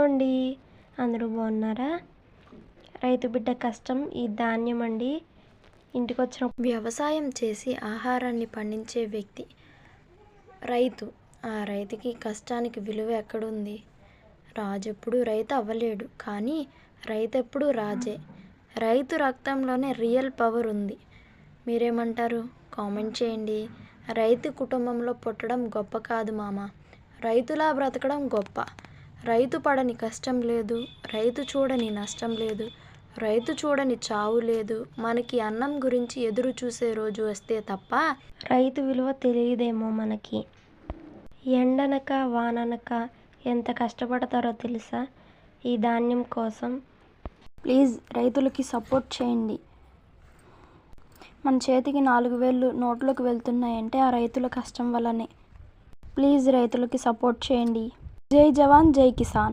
Hello అండి, అందరూ బాగున్నారా? రైతు బిడ్డ కష్టం ఈ ధాన్యం అండి. ఇంటికొచ్చిన వ్యవసాయం చేసి ఆహారాన్ని పండించే వ్యక్తి రైతు. ఆ రైతుకి కష్టానికి విలువ ఎక్కడుంది? రాజు ఎప్పుడు రైతు అవ్వలేడు, కానీ రైతు ఎప్పుడు రాజే. రైతు రక్తంలోనే రియల్ పవర్ ఉంది. మీరేమంటారు? కామెంట్ చేయండి. రైతు కుటుంబంలో పుట్టడం గొప్ప కాదు మామ, రైతులా బ్రతకడం గొప్ప. రైతు పడని కష్టం లేదు, రైతు చూడని నష్టం లేదు, రైతు చూడని చావు లేదు. మనకి అన్నం గురించి ఎదురు చూసే రోజు వస్తే తప్ప రైతు విలువ తెలియదేమో మనకి. ఎండనక వాననక ఎంత కష్టపడతారో తెలుసా ఈ ధాన్యం కోసం? ప్లీజ్ రైతులకి సపోర్ట్ చేయండి. మన చేతికి 4 వేళ్ళు నోట్లోకి వెళ్తున్నాయంటే ఆ రైతుల కష్టం వల్లనే. ప్లీజ్ రైతులకి సపోర్ట్ చేయండి. జై జవాన్ జై కిసాన్.